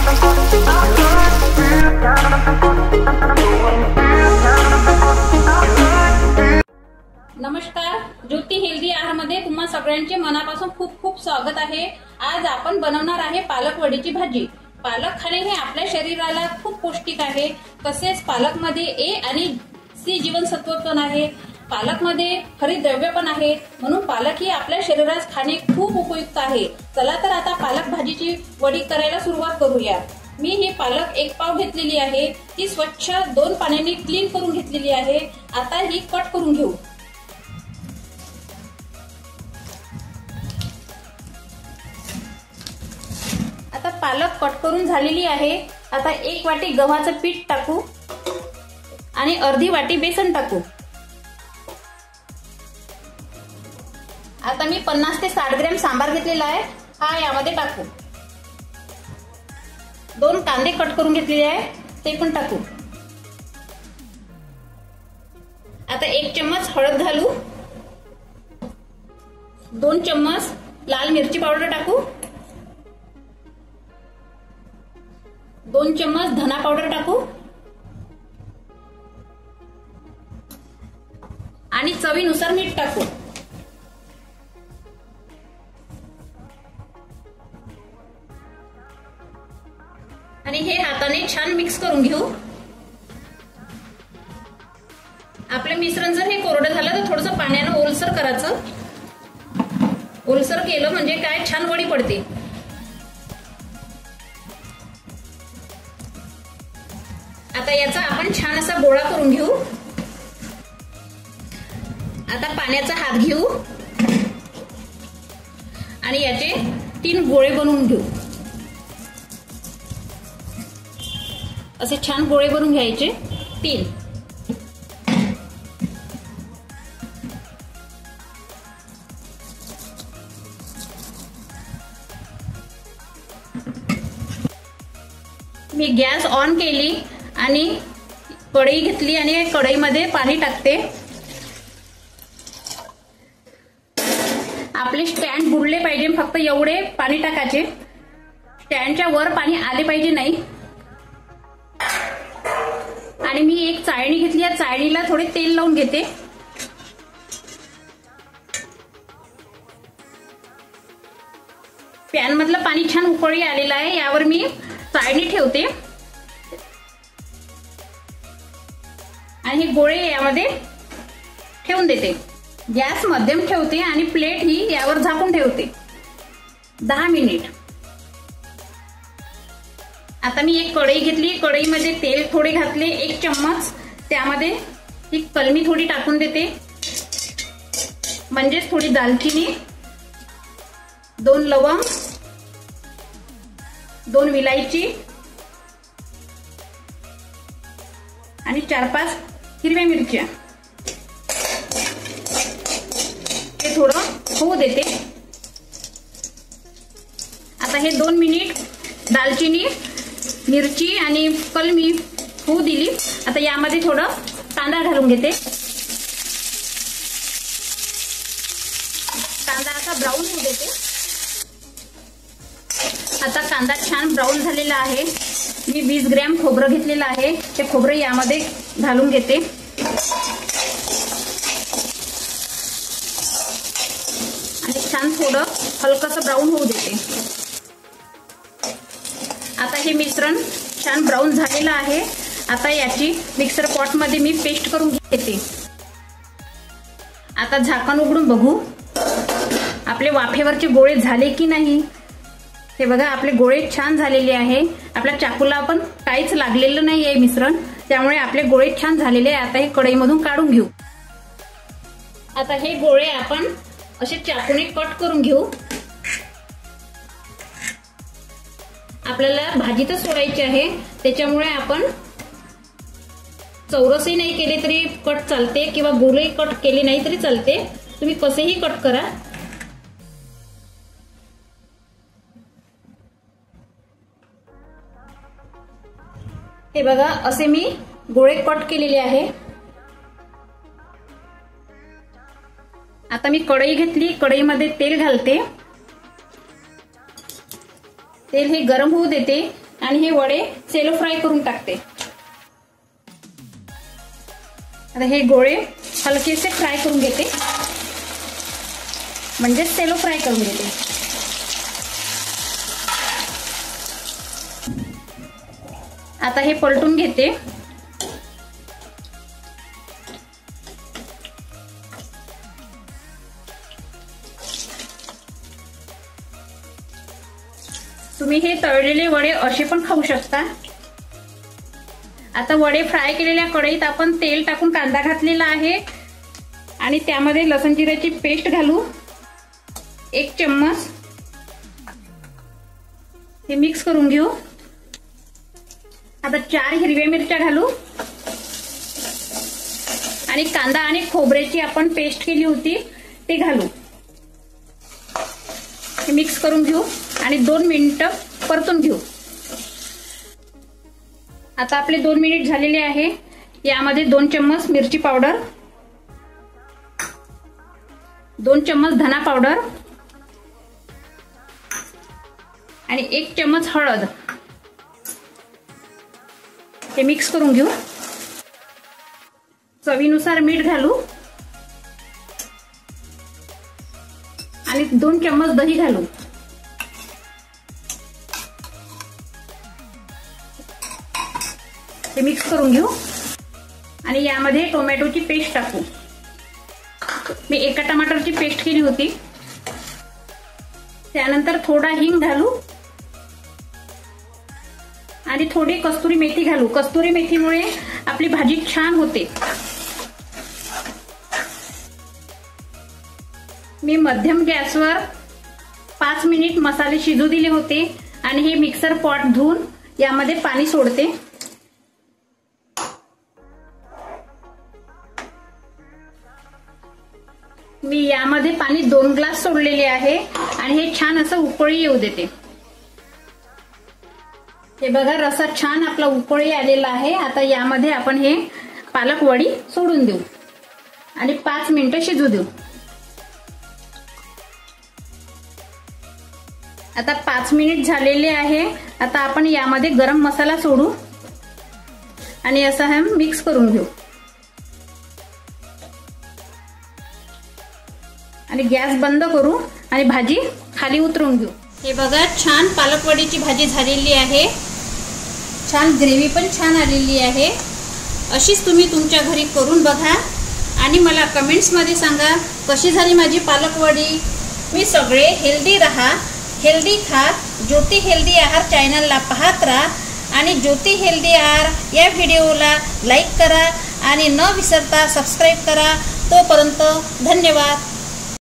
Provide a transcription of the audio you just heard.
नमस्कार, ज्योती हेल्दी आहार मध्ये तुम्हा सगळ्यांचे मनापासून खूप खूप स्वागत आहे। आज आपण बनवणार आहे पालक वडीची भाजी। पालक खाणे हे आपल्या शरीराला खूप पौष्टिक आहे। तसेच पालक मध्ये ए आणि सी जीवनसत्व पण आहे। पालक मध्ये हरितद्रव्य पण आहे, म्हणून पालक ही आपल्या शरीरास खाणे खूप उपयुक्त आहे। चला तर आता पालक भाजीची वडी करायला सुरुवात करूया। मी ही पालक 1 पाव घेतलेली आहे। ती स्वच्छ 2 पाण्याने क्लीन करून घेतलेली आहे। आता ही कट करून घेऊ। आता पालक कट करून झालेली आहे। आता 1 वाटी गव्हाचं पीठ टाकू आणि अर्धी वाटी बेसन टाकू। आता मी 50 ते 60 ग्रॅम सांबार घेतलेला आहे, हा यामध्ये टाकू। 2 कांदे कट करून घेतलेले आहे, ते पण टाकू। आता 1 चम्मच हळद घालू। 2 चम्मच लाल मिरची पावडर टाकू। 2 चम्मच धना पावडर टाकू आणि चवीनुसार मीठ टाकू। आणि हे हाताने छान मिक्स करून घेऊ। आपले मिश्रण जर हे कोरडं झालं तर थोडंसं पाण्याने ओलसर करायचं। ओलसर केलं म्हणजे काय छान वडी पडते। आता याचा आपण छान असा गोळा करून घेऊ। आता पाण्याचा हात घेऊ आणि याचे 3 गोळे बनवून घेऊ। असे छान गोळे बनवून घ्यायचे 3। मी गॅस ऑन केली आणि कढई घेतली आणि कढईमध्ये पाणी टाकते। आपले स्टँड बुडले पाहिजे, फक्त एवढे पाणी टाकायचे। स्टँडच्या वर पाणी आले पाहिजे नाही। आणि मी एक चाळणी घेतली, या चाळणीला थोडे तेल लावून घेते। पॅन मधलं पाणी छान उकळी आलेलं आहे, यावर मी चाळणी ठेवते आणि हे गोळे यामध्ये ठेवून देते। गॅस मध्यम ठेवते आणि प्लेट ही यावर झाकून ठेवते 10 मिनिट। आता मी एक कढई घेतली, कढईमध्ये तेल थोडे घातले 1 चम्मच, त्यामध्ये ही कलमी थोडी टाकून देते, म्हणजेच थोडी दालचिनी, 2 लवंग, 2 विलायची आणि 4-5 हिरव्या मिरच्या। हे थोडं होऊ देते। आता हे 2 मिनिट दालचिनी, मिरची आणि कलमी होऊ दिली। आता यामध्ये थोडं कांदा घालून घेते। कांदा असा ब्राऊन होऊ देते। आता कांदा छान ब्राऊन झालेला आहे। मी 20 ग्रॅम खोबरं घेतलेलं आहे, ते खोबरं यामध्ये घालून घेते आणि छान थोडं हलकसं ब्राऊन होऊ देते। आता हे मिश्रण छान ब्राऊन झालेलं आहे। आता याची मिक्सर पॉट मध्ये मी पेस्ट करून घेते। आता झाकण उघडून बघू आपले वाफेवरचे गोळे झाले की नाही। हे बघा, आपले गोळे छान झालेले आहे। आपल्या चाकूला पण काहीच लागलेलं नाही आहे मिश्रण, त्यामुळे आपले गोळे छान झालेले आहे। आता हे कढईमधून काढून घेऊ। आता हे गोळे आपण असे चाकूने कट करून घेऊ। आपल्याला भाजीतच सोडायची आहे, त्याच्यामुळे आपण चौरसही नाही केले तरी कट चालते किंवा गोलही कट केले नाही तरी चालते, तुम्ही कसेही कट करा। हे बघा, असे मी गोळे कट केलेले आहे। आता मी कढई घेतली, कढईमध्ये तेल घालते। तेल हे गरम होऊ देते। आणि हे वडे सेलो फ्राय करून टाकते। आता हे गोळे हलकेसे फ्राय करून घेते, म्हणजे सेलो फ्राय करून घेते। आता हे पलटून घेते। तुम्ही हे तळलेले वडे असे पण खाऊ शकता। आता वडे फ्राय केलेल्या कढईत आपण तेल टाकून कांदा घातलेला आहे आणि त्यामध्ये लसूण जिऱ्याची पेस्ट घालू 1 चम्मच। हे मिक्स करून घेऊ। आता 4 हिरव्या मिरच्या घालू आणि कांदा आणि खोबऱ्याची आपण पेस्ट केली होती ते घालू। हे मिक्स करून घेऊ आणि 2 मिनिटं परतून घेऊ। आता आपले 2 मिनिट झालेले आहे। यामध्ये 2 चम्मच मिरची पावडर, 2 चम्मच धना पावडर आणि 1 चम्मच हळद हे मिक्स करून घेऊ। चवीनुसार मीठ घालू आणि 2 चम्मच दही घालू। हे मिक्स करून घेऊ आणि यामध्ये टोमॅटोची पेस्ट टाकू। मी 1 टमाटरची पेस्ट केली होती। त्यानंतर थोडा हिंग घालू आणि थोडी कस्तुरी मेथी घालू। कस्तुरी मेथीमुळे आपली भाजी छान होते। मी मध्यम गॅसवर 5 मिनिट मसाले शिजू दिले होते आणि हे मिक्सर पॉट धुवून यामध्ये पाणी सोडते। मी यामध्ये पाणी 2 ग्लास सोडलेले आहे आणि हे छान असं उकळी येऊ देते। हे बघा रसा छान आपला उकळी आलेला आहे। आता यामध्ये आपण हे पालक वडी सोडून देऊ आणि 5 मिनिटं शिजू देऊ। आता 5 मिनिट झालेले आहे। आता आपण यामध्ये गरम मसाला सोडू आणि असं हे मिक्स करून घेऊ आणि गॅस बंद करू आणि भाजी खाली उतरवून घेऊ। हे बघा छान पालकवडीची भाजी झालेली आहे। छान ग्रेव्ही पण छान आलेली आहे। अशीच तुम्ही तुमच्या घरी करून बघा आणि मला कमेंट्स मध्ये सांगा कशी झाली माझी पालकवडी। मी सगळे हेल्दी रहा, हेल्दी खा, ज्योती हेल्दी आहार चॅनलला पाहत राहा आणि ज्योती हेल्दी आहार या व्हिडिओला लाईक करा आणि न विसरता सबस्क्राईब करा। तोपर्यंत धन्यवाद।